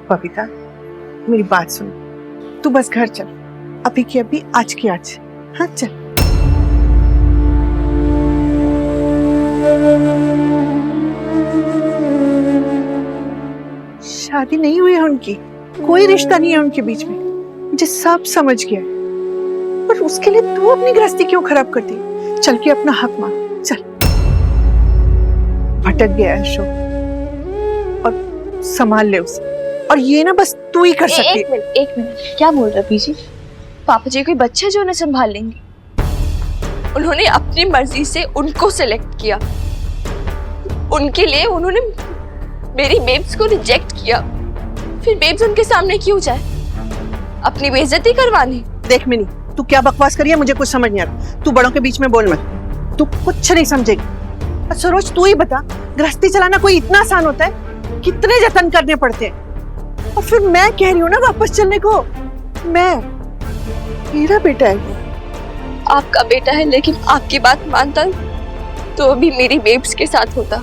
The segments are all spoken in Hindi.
बबीता, मेरी बात सुन, तू बस घर चल, अभी की अभी, आज की आज। हाँ चल। शादी नहीं हुई है उनकी, कोई रिश्ता नहीं है उनके बीच में, मुझे सब समझ गया है। पर उसके लिए तू अपनी गृहस्थी क्यों खराब करती? चल के अपना हक मांग, चल। भटक गया है अशोक, और संभाल ले उसे, और ये ना बस तू ही कर सकती। एक मिनट, क्या बोल रहा बीजी? पापा जी कोई बच्चा जो उन्हें संभाल लेंगे? उन्होंने अपनी मर्जी से उनको सिलेक्ट किया, उनके लिए उन्होंने मेरी बेब्स को रिजेक्ट किया, फिर बेब्स उनके सामने क्यों जाए? अपनी बेइज्जती करवानी? देख मिनी, तू क्या बकवास करी है, मुझे कुछ समझ नहीं आता। तू बड़ों के बीच में बोल मत, तू कुछ नहीं समझेगी। सरोज तू ही बता, गृहस्थी चलाना कोई इतना आसान होता है? कितने जतन करने पड़ते हैं। और फिर मैं कह रही हूँ ना वापस चलने को। मेरा बेटा है। आपका बेटा है, लेकिन आपकी बात मानता तो अभी मेरी बेब्स के साथ होता,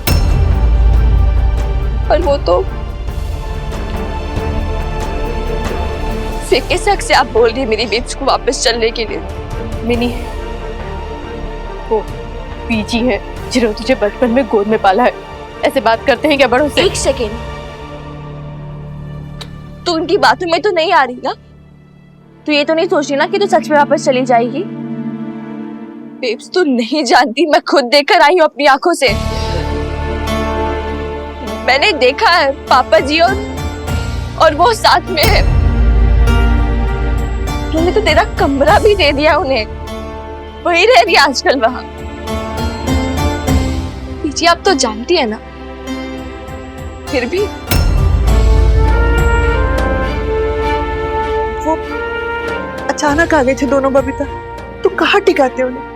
पर वो तो फिर किस हक से आप बोल रही है मेरी बेब्स को वापस चलने के लिए? मिनी, वो बीजी है जिन्होंने तुझे बचपन में गोद में पाला है, ऐसे बात करते हैं क्या बड़ों से? एक सेकेंड, तू उनकी बातों में तो नहीं आ रही ना? तू ये तो नहीं सोच रही ना कि तू सच में वापस चली जाएगी? बेब्स तू नहीं जानती, मैं खुद देखकर आई हूँ अपनी आंखों से। मैंने देखा है पापा जी और वो साथ में है। उन्होंने तो तेरा कमरा भी दे दिया उन्हें, वही रह रही है आजकल वहां। पीछे आप तो जानती है ना, फिर भी वो अचानक आ गए थे दोनों बबीता, तू कहाँ टिकाते उन्हें?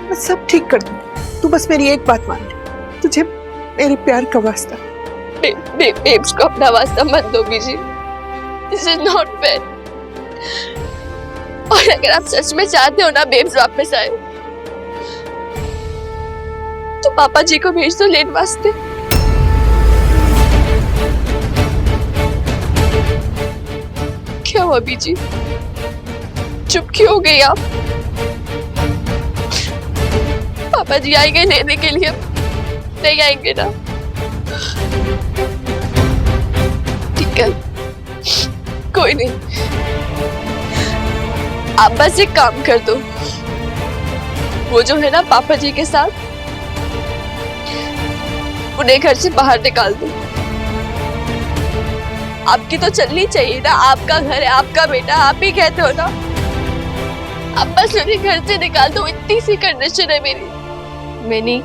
मैं सब ठीक कर दूंगी, तू बस मेरी एक बात मान ले, तुझे मेरे प्यार का वास्ता। बेब्स को अपना वास्ता मत दो बीजी, दिस इज नॉट फेयर। और अगर आप सच में चाहते हो ना बेब्स वापस आए, तो पापा जी को भेज दो लेने वास्ते। क्या हुआ बीजी, चुप क्यों हो गई आप? पापा जी आएंगे लेने के लिए? नहीं आएंगे ना? ठीक है, कोई नहीं, आप बस एक काम कर दो, वो जो है ना पापा जी के साथ, उन्हें घर से बाहर निकाल दो। आपकी तो चलनी चाहिए ना, आपका घर है, आपका बेटा, आप ही कहते हो ना। आप बस उन्हें घर से निकाल दो, इतनी सी कंडीशन है मेरी। मैनी,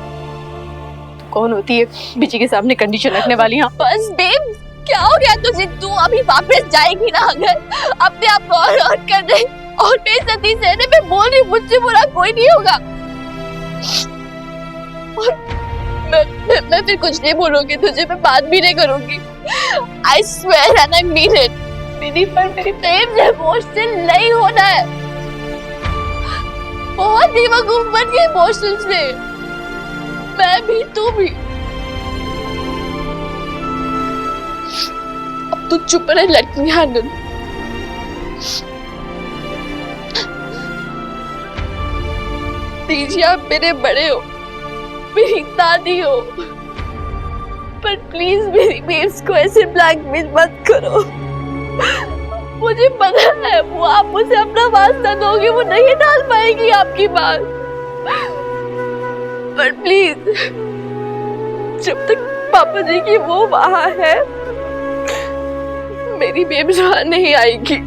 कौन होती है बीजी के सामने कंडीशन रखने वाली? हाँ बस बेब, क्या हो गया तुझे? तू अभी वापस जाएगी ना अगर? अपने आप को और कर रही और बेइज्जती सहने में बोल रही, मुझसे बुरा कोई नहीं होगा। और मैं फिर कुछ नहीं बोलूंगी तुझे, मैं बात भी नहीं करूंगी। I swear and I mean it। मेरी प्रेम से इमोशनल नहीं होना है, बहुत बेवकूफ बन गए इमोशनल से, मैं भी तू भी। अब तू चुप रहे, लेट मी हैंडल। दीजिए, आप मेरे बड़े हो, मेरी दादी हो, पर प्लीज मेरी बेब्स को ऐसे ब्लैकमेल मत करो। मुझे पता है वो आप मुझे अपना वास्ता दोगे, वो नहीं डाल पाएगी आपकी बात, पर प्लीज जब तक पापा जी की वो वहां है, मेरी बेब्स वहां नहीं आएगी।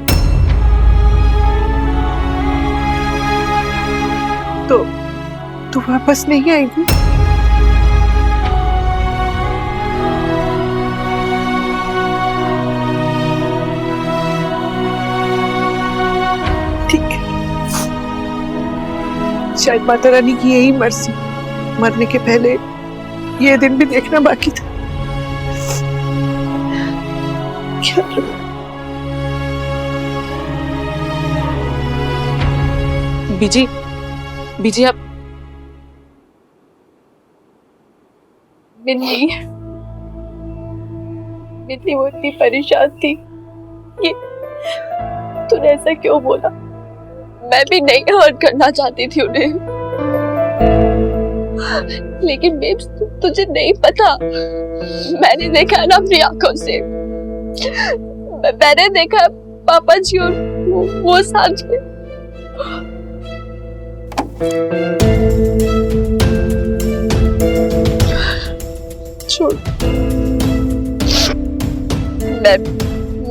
तो तू वापस नहीं आएगी? ठीक है, शायद माता रानी की यही मर्जी, मरने के पहले ये दिन भी देखना बाकी था। क्या बीजी, बीजी आप मिन्नी, इतनी वो इतनी परेशान थी कि तूने ऐसा क्यों बोला? मैं भी नहीं हर्ट करना चाहती थी उन्हें, लेकिन बेब्स तुझे नहीं पता, मैंने देखा है ना अपनी आंखों से, मैंने देखा पापा जी और वो साथ में। छोड़,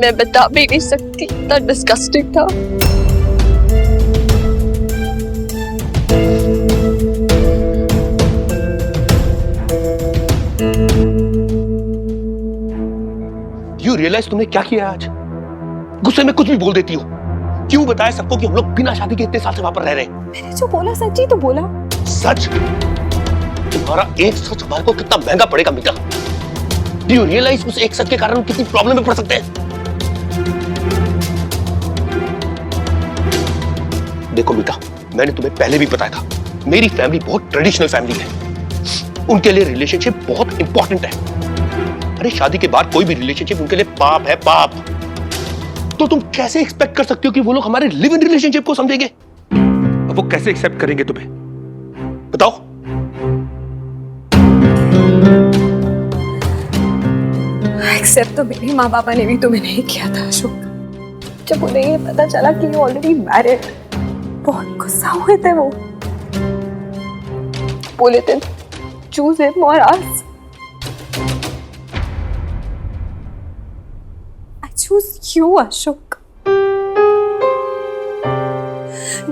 मैं बता भी नहीं सकती, इतना डिस्गस्टिंग था। You realize तुमने क्या किया आज? गुस्से में कुछ भी बोल देती हो। क्यों बताया सबको कि हम लोग बिना शादी के इतने साल से वहां पर रह रहे हैं? मैंने जो बोला सच ही तो बोला। सच? तुम्हारा एक सच हमारे को कितना महंगा पड़ेगा मीता? Do you realize उस एक सच के कारण हम कितनी प्रॉब्लम में पड़ सकते हैं? देखो मीता, मैंने तुम्हें पहले भी बताया था, मेरी फैमिली बहुत ट्रेडिशनल फैमिली है। उनके लिए रिलेशनशिप बहुत इंपॉर्टेंट है। अरे शादी के बाद कोई भी रिलेशनशिप उनके लिए पाप है, पाप। तो तुम कैसे एक्सपेक्ट कर सकते हो कि वो लोग हमारे लिव इन रिलेशनशिप को समझेंगे? अब वो कैसे एक्सेप्ट करेंगे तुम्हें? बताओ। एक्सेप्ट तो मेरे माँ पापा ने भी तुम्हें नहीं किया था अशोक। जब उन्हें ये पता चला कि ये ऑलरेडी मैरिड, बहुत गुस्सा हुए थे वो। बोले थे चूज हिम और अस। I choose you, Ashok.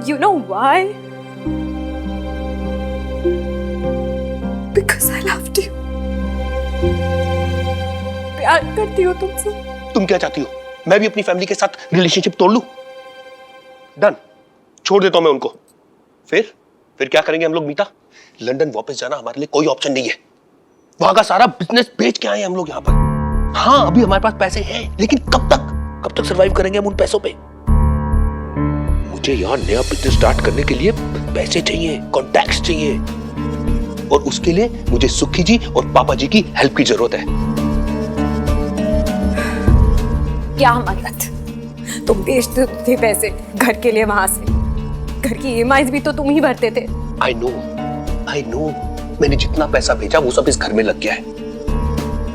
You know why? Because I loved you. प्यार करती हो तुमसे। तुम क्या चाहती हो? मैं भी अपनी फैमिली के साथ रिलेशनशिप तोड़ लूं? डन, छोड़ देता हूं मैं उनको। फिर क्या करेंगे हम लोग मीता? लंदन वापस जाना हमारे लिए कोई ऑप्शन नहीं है। वहां का सारा बिजनेस बेच के आए हम लोग यहाँ पर। हाँ, अभी हमारे पास पैसे हैं, लेकिन कब तक सरवाइव करेंगे हम उन पैसों पे? मुझे यहाँ नया बिजनेस स्टार्ट करने के लिए पैसे चाहिए, कॉन्टैक्ट्स चाहिए, और उसके लिए मुझे सुखी जी और पापा जी की हेल्प की जरूरत है। क्या मदद? तुम बेचते थे पैसे घर के लिए वहां से। घर की ईएमआईज भी तो तुम ही भरते थे। I know, मैंने जितना पैसा भेजा वो सब इस घर में लग गया है।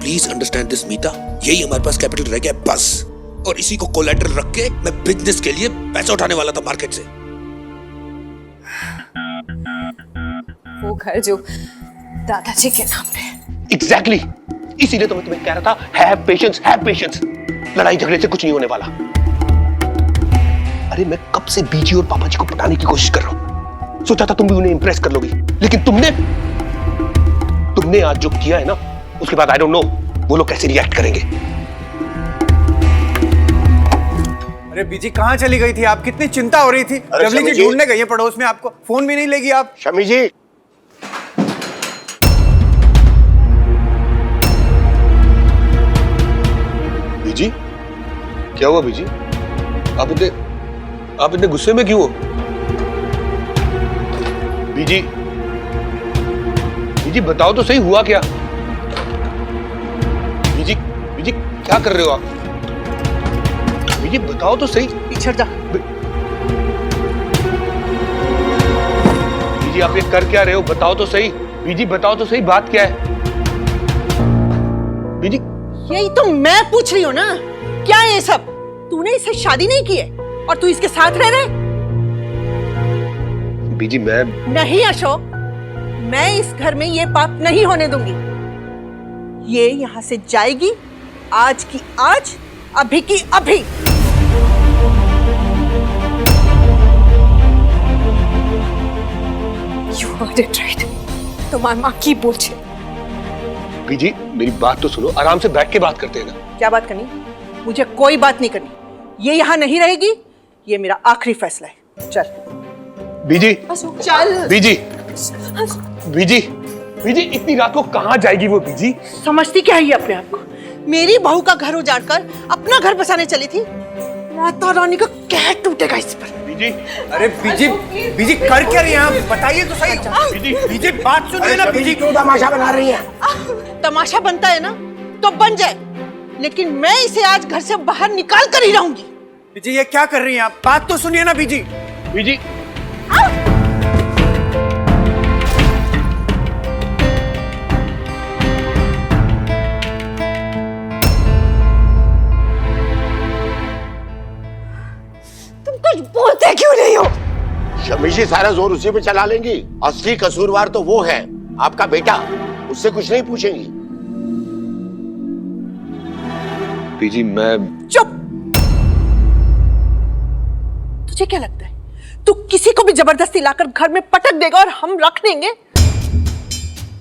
प्लीज अंडरस्टैंड दिस मीता, यही हमारे पास कैपिटल रह गया बस, और इसी को कोलैटरल रख के मैं बिजनेस के लिए पैसा उठाने वाला था मार्केट से। वो घर जो दादाजी के नाम पे। एग्जैक्टली, इसीलिए तो मैं तुम्हें कह रहा था, हैव पेशेंस। लड़ाई झगड़े से कुछ नहीं होने वाला। अरे मैं कब से बीजी और पापा जी को पटाने की कोशिश कर रहा हूं। सोचा था तुम भी उन्हें इंप्रेस कर लोगी, लेकिन तुमने आज जो किया है ना, उसके बाद आई डोंट नो वो लोग कैसे रिएक्ट करेंगे। अरे बीजी कहाँ चली गई थी आप? कितनी चिंता हो रही थी। जबली जी ढूंढने गई है पड़ोस में, आपको फोन भी नहीं लेगी आप। शमी जी, बीजी क्या हुआ? बीजी आप इतने गुस्से में क्यों हो? बीजी बताओ तो सही, हुआ क्या? बीजी क्या कर रहे हो आप? बीजी बताओ तो सही। पीछे जा। बीजी आप ये कर क्या रहे हो? बताओ तो सही। बीजी बताओ तो सही, बात क्या है? बीजी यही तो मैं पूछ रही हूँ ना, क्या है ये सब? तूने इससे शादी नहीं की है और तू इसके साथ रह रहा है? बीजी मैं नहीं अशोक, मैं इस घर में ये पाप नहीं होने दूंगी। ये यहाँ से जाएगी, आज की आज, अभी की अभी। You heard it right. तुम्हारी माँ की बुलशिट। बीजी मेरी बात तो सुनो, आराम से बैठ के बात करते हैं ना। क्या बात करनी? मुझे कोई बात नहीं करनी। ये यहाँ नहीं रहेगी, ये मेरा आखिरी फैसला है। चल बीजी, चल। बीजी इतनी रात को कहाँ जाएगी वो? बीजी समझती क्या है ये अपने आप को? मेरी बहू का घर उजाड़कर अपना घर बसाने चली थी। माता रानी का कहर टूटेगा इस पर। बीजी, अरे बीजी कर क्या रही हैं आप? बताइए तो सही। बीजी बात सुनिए ना। बीजी क्यों तमाशा बना रही है? तमाशा बनता है ना तो बन जाए, लेकिन मैं इसे आज घर से बाहर निकाल कर ही रहूंगी। बीजी ये क्या कर रही हैं आप? बात तो सुनिए ना बीजी। बीजी तुम कुछ बोलते क्यों नहीं हो? शमी जी सारा जोर उसी पे चला लेंगी। असली कसूरवार तो वो है, आपका बेटा। उससे कुछ नहीं पूछेंगी। बीजी मैं चुप। तुझे क्या लगता है तू किसी को भी जबरदस्ती लाकर घर में पटक देगा और हम रख देंगे?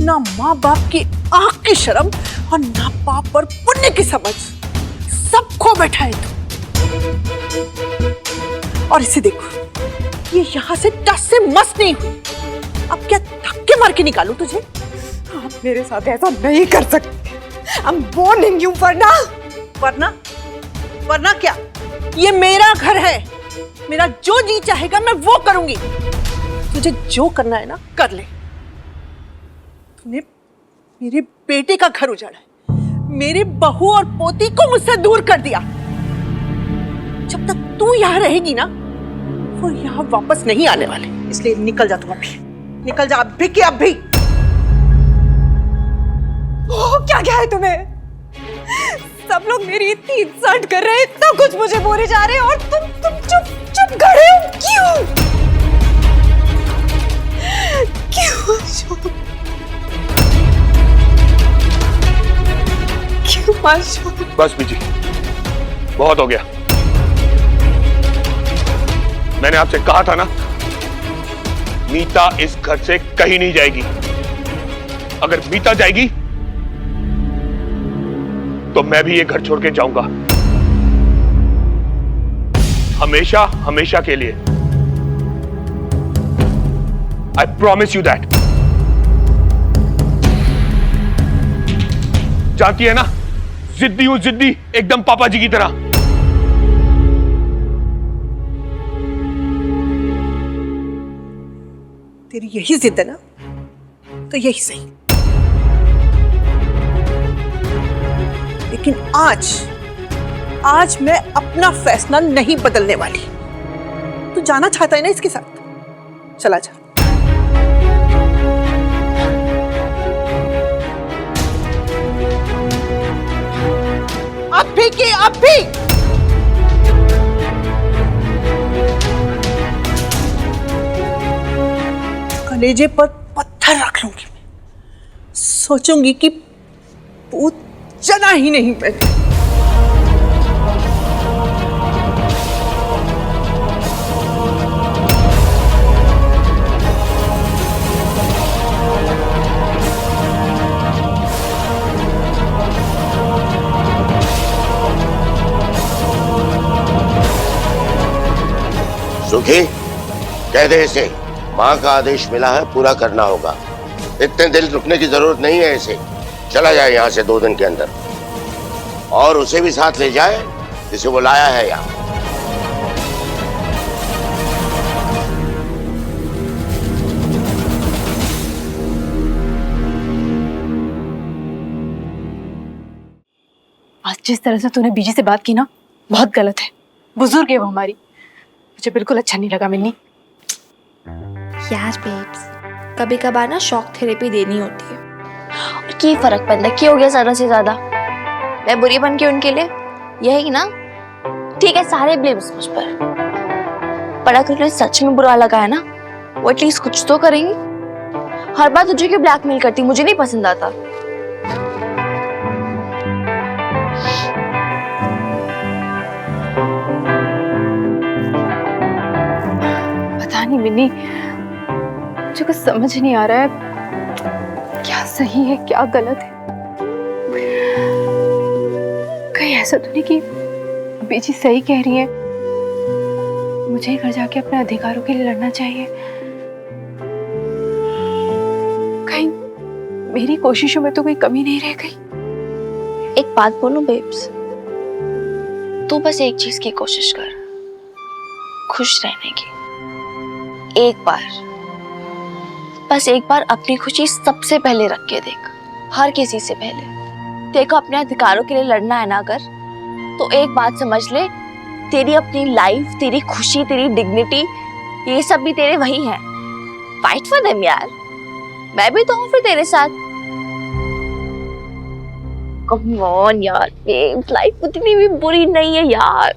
ना माँ बाप की आंख की शर्म और ना पाप और पुण्य की समझ, सब खो बैठा है तू। और इसे देखो, ये यहाँ से टस से मस नहीं हुई। अब क्या धक्के मार के निकालूं तुझे? आप मेरे साथ ऐसा नहीं कर सकते। I'm warning you वरना। वरना क्या? ये मेरा घर है, मेरा जो जी चाहेगा मैं वो करूंगी। तुझे जो करना है ना कर ले। तूने मेरे बेटे का घर उजाड़ा है, मेरे बहू और पोती को मुझसे दूर कर दिया। जब तक तू यहाँ रहेगी ना, वो यहाँ वापस नहीं आने वाले। इसलिए निकल जा तू अभी, निकल जा अभी के अभी। हो क्या है तुम्हें? सब लोग मेरी इतनी इंसल्ट कर रहे हैं, इतना कुछ मुझे बोले जा रहे हैं और तुम चुप खड़े हो। क्यों? क्यों अशोक? बस बीजी, बहुत हो गया। मैंने आपसे कहा था ना, मीता इस घर से कहीं नहीं जाएगी। अगर मीता जाएगी तो मैं भी ये घर छोड़ के जाऊंगा, हमेशा हमेशा के लिए। I promise you that. जानती है ना, जिद्दी हूं, जिद्दी, एकदम पापा जी की तरह। तेरी यही जिद है ना, तो यही सही। लेकिन आज मैं अपना फैसला नहीं बदलने वाली। तू जाना चाहता है ना इसके साथ, चला जा। अभी के अभी। कलेजे पर पत्थर रख लूंगी मैं। सोचूंगी कि पूत जना ही नहीं मैंने। सुखी, कह दे इसे, माँ का आदेश मिला है, पूरा करना होगा। इतने दिन रुकने की जरूरत नहीं है इसे। चला जाए यहाँ से 2 दिन के अंदर, और उसे भी साथ ले जाए जिसे वो लाया है यहाँ। आज जिस तरह से तूने बीजी से बात की ना, बहुत गलत है। बुजुर्ग है वो हमारी, मुझे बिल्कुल अच्छा नहीं लगा मिन्नी। यार बेब्स, कभी कभार ना शॉक थेरेपी देनी होती है। और क्या फर्क पड़ता है, क्या हो गया ज्यादा से ज्यादा? मैं बुरी बन के उनके लिए, यही ना? ठीक है, सारे ब्लेम्स मुझ पर अगर उन्हें सच में बुरा लगा है ना, वो एटलीस्ट कुछ तो करेंगी। हर बार तुझे क्यों ब्लैकमेल करती, मुझे नहीं पसंद आता। पता नहीं मिन्नी, मुझे कुछ समझ नहीं आ रहा है, क्या सही है क्या गलत है। कहीं ऐसा तो नहीं कि बीजी सही कह रही है, मुझे घर जाके अपने अधिकारों के लिए लड़ना चाहिए। कहीं मेरी कोशिशों में तो कोई कमी नहीं रह गई। एक बात बोलूं बेब्स, तू बस एक चीज की कोशिश कर, खुश रहने की। एक बार, बस एक बार अपनी खुशी सबसे पहले रख के देख, हर किसी से पहले। तेरे को अपने अधिकारों के लिए लड़ना है ना, अगर तो एक बात समझ ले, तेरी अपनी लाइफ, तेरी खुशी, तेरी डिग्निटी, ये सब भी तेरे वही है। फाइट फॉर देम यार, मैं भी तो हूँ फिर तेरे साथ। कम ऑन यार, लाइफ उतनी भी बुरी नहीं है यार।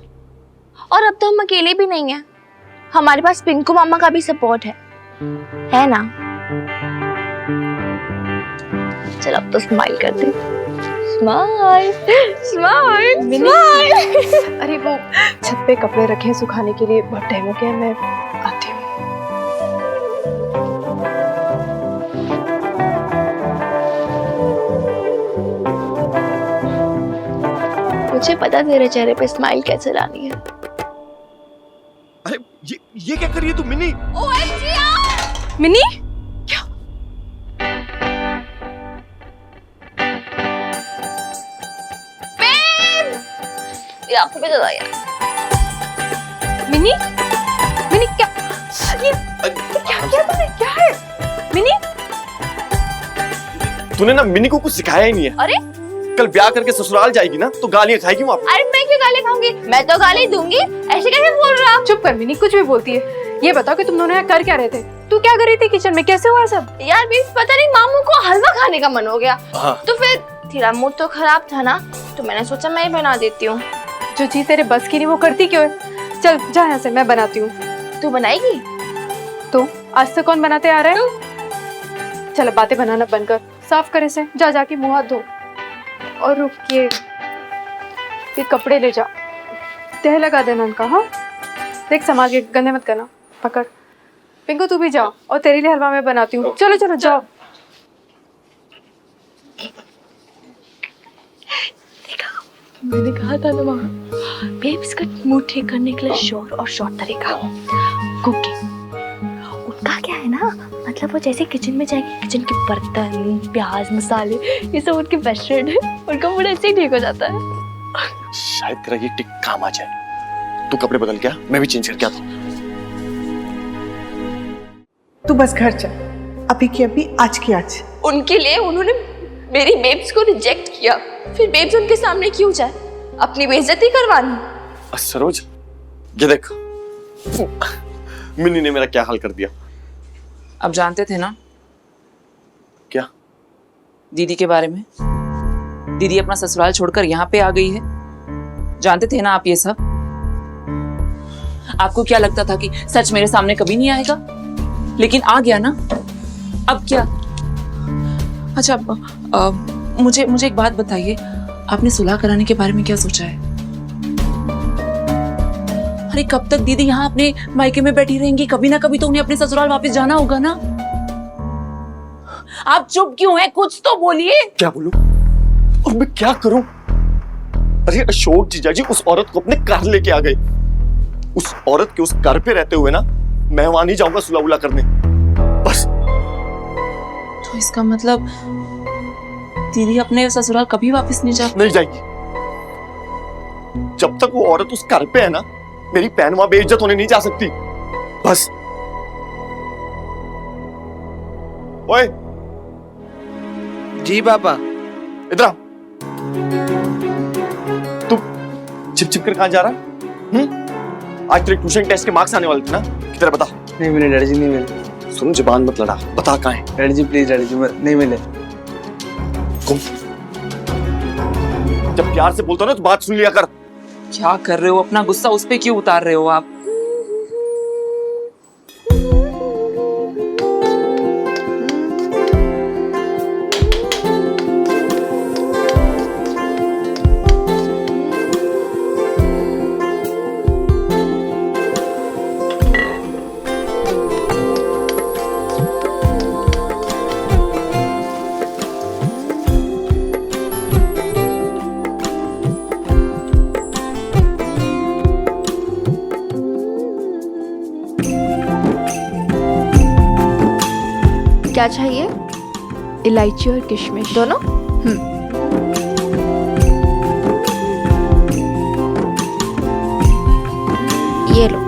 और अब तो हम अकेले भी नहीं हैं, हमारे पास पिंकू मामा का भी सपोर्ट है ना? चल अब तो स्माइल कर दे। Smile smile smile. अरे वो छत पे कपड़े रखे हैं सुखाने के लिए, बहुत टाइम हो गया, मैं आती हूँ। मुझे पता तेरे चेहरे पे स्माइल कैसे लानी है। अरे ये क्या कर रही है तू मिनी? OMG यार! मिनी, ये आंखों पे चला यार। मिनी, मिनी क्या क्या क्या तुमने, क्या है मिनी? तूने ना मिनी को कुछ सिखाया ही नहीं है। अरे कल ब्याह करके ससुराल जाएगी ना तो गालियां खाएगी वहाँ पे। अरे मैं क्यों गाली खाऊंगी? मैं तो गाली दूंगी। ऐसे कैसे बोल रहा आप? चुप कर मिनी, कुछ भी बोलती है। ये बताओ कि तुम दोनों यहाँ कर क्या रहे थे? तू क्या कर रही थी किचन में, कैसे हुआ सब? यार भी पता नहीं, मामू को हलवा खाने का मन हो गया। हाँ। तो फिर तेरा मूड तो खराब था ना, तो मैंने सोचा मैं ही बना देती हूँ। जो चीज तेरे बस की नहीं वो करती क्यों है? चल जा यहाँ से, मैं बनाती हूँ। तू बनाएगी? तो आज तक कौन बनाते आ रहा है? चल अब बातें बनाना बंद कर, साफ करे से, जा जाके मुंह हाथ धो। और रुक, ये कपड़े ले जा, तह लगा देना उनका। हाँ देख, संभाल के, गंदे मत करना। पकड़ पिंकू, तू भी जा, और तेरे लिए हलवा मैं बनाती हूँ। चलो चलो जाओ। मैंने कहा था ना वहाँ, बेब्स का मूड ठीक करने के लिए श्योर और शॉर्ट तरीका कुकिंग। उनका क्या है ना, मतलब वो जैसे किचन में जाएगी, किचन के बर्तन, प्याज, मसाले, ये सब उनके बेस्ट फ्रेंड है। उनका मूड ऐसे ही ठीक हो जाता है। शायद तेरा ये टिक काम आ जाए। तू कपड़े बदल क्या, मैं भी चेंज करके आता हूँ। तू बस घर चल, अभी की अभी, आज की आज। उनके लिए उन्होंने मेरी बेब्स को रिजेक्ट किया, फिर बेब्स उनके सामने क्यों जाए? अपनी बेइज्जती करवानी। सरोज, ये देख मिनी ने मेरा क्या हाल कर दिया। अब जानते थे ना क्या? दीदी के बारे में। दीदी अपना ससुराल छोड़कर यहाँ पे आ गई है, जानते थे ना आप ये सब? आपको क्या लगता था कि सच मेरे सामने कभी नहीं आएगा, लेकिन आ गया ना। अब क्या? अच्छा मुझे एक बात बताइए, आपने सुलह कराने के बारे में क्या सोचा है? अरे कब तक दीदी यहाँ अपने मायके में बैठी रहेंगी? कभी ना कभी तो उन्हें अपने ससुराल वापस जाना होगा ना। आप चुप क्यों हैं? कुछ तो बोलिए। क्या बोलूं और मैं क्या करूं? अरे अशोक जीजा जी उस औरत को अपने घर लेके आ गए। उस औरत के उस घर पे रहते हुए ना मैं वहां नहीं जाऊंगा सुलह उला करने, बस। तो इसका मतलब दीदी अपने ससुराल कभी वापस नहीं जाएगी। जब तक वो औरत उस घर पे है ना, मेरी बहन वहां बेइज्जत होने नहीं जा सकती, बस। ओए जी पापा। इधर आ। तू छिप छिप कर कहां जा रहा? आज तेरे ट्यूशन टेस्ट के मार्क्स आने वाले थे ना, किधर बता? नहीं मिले डैडी जी, नहीं मिले। सुन, जुबान मत लड़ा, बता कहां है? डैडी जी प्लीज, डैडी जी नहीं मिले। जब प्यार से बोलता ना तो बात सुन लिया कर। क्या कर रहे हो? अपना गुस्सा उस पे क्यों उतार रहे हो आप? क्या चाहिए? इलायची और किशमिश दोनों? ये लो।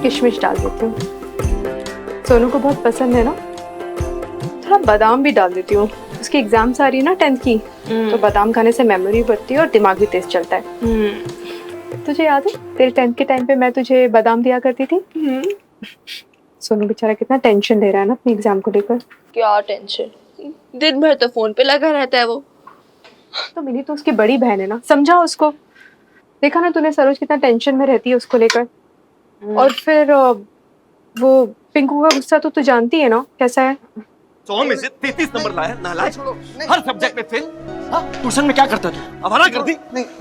किशमिश डाल देती हूँ। सोनू को बहुत पसंद है ना, थोड़ा बादाम भी डाल देती हूँ। उसकी एग्जाम्स आ रही है ना 10th की, तो बादाम खाने से मेमोरी बढ़ती है और दिमाग भी तेज चलता है। तुझे याद है तेरे 10th के टाइम पे मैं तुझे बादाम दिया करती थी? सोनू बेचारा कितना टेंशन ले रहा है ना अपने एग्जाम को लेकर। क्या टेंशन, दिन भर तो फोन पे लगा रहता है वो। तो मिली तो उसकी बड़ी बहन है ना, समझा उसको। देखा ना तूने सरोज कितना टेंशन में रहती है उसको लेकर। और फिर वो पिंकू का गुस्सा तो तू जानती है ना कैसा है। 100 में से 33 नंबर लाया, नालायक, हर सब्जेक्ट में फेल। हाँ, ट्यूशन में क्या करता है तू? आवारा कर दी?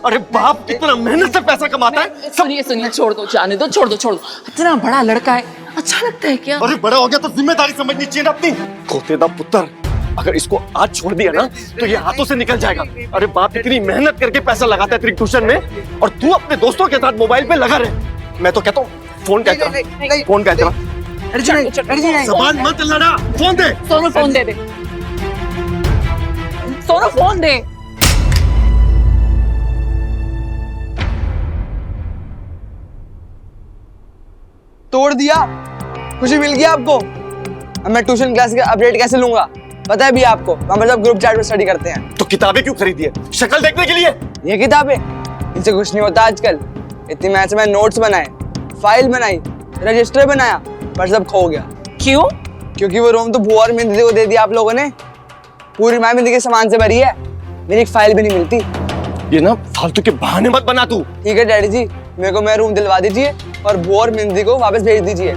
अरे बाप कितना मेहनत से पैसा कमाता है। सुनिए सुनिए, छोड़ दो, जाने दो, छोड़ दो छोड़ दो। इतना बड़ा लड़का है, अच्छा लगता है क्या? अरे बड़ा हो गया तो जिम्मेदारी समझनी चाहिए ना अपनी। खोतेदा पुत्र, अगर इसको आज छोड़ दिया ना तो ये हाथों से निकल जाएगा। अरे बाप इतनी मेहनत करके पैसा लगाता है तेरी ट्यूशन में, और तू अपने दोस्तों के साथ मोबाइल पे लगा रहे। मैं तो कहता हूँ फोन क्या तेरा, फोन क्या तेरा। जबान मत लड़ा, फोन दे। सोनू फोन दे दे, सोनू फोन दे। तोड़ दिया, खुशी मिल गई आपको। अब मैं ट्यूशन क्लास का अपडेट कैसे लूंगा? पता है भी आपको, वहाँ पर सब ग्रुप चैट में स्टडी करते हैं। तो किताबें क्यों खरीदी है? शक्ल देखने के लिए? ये किताबें, इनसे कुछ नहीं होता आजकल। इतनी मेहनत से मैं नोट्स बनाए, फाइल बनाई, रजिस्टर बनाया, पर सब खो गया। क्यों? क्योंकि वो रूम तो बुआ और मिंदी को दे दिया आप लोगों ने। पूरी माँ मिंदी के सामान से भरी है, मेरी एक फाइल भी नहीं मिलती। ये ना फालतू के बहाने मत बना तू। ठीक है डैडी जी, मेरे को मैं रूम दिलवा दीजिए और बुआ और मिंदी को वापस भेज दीजिए।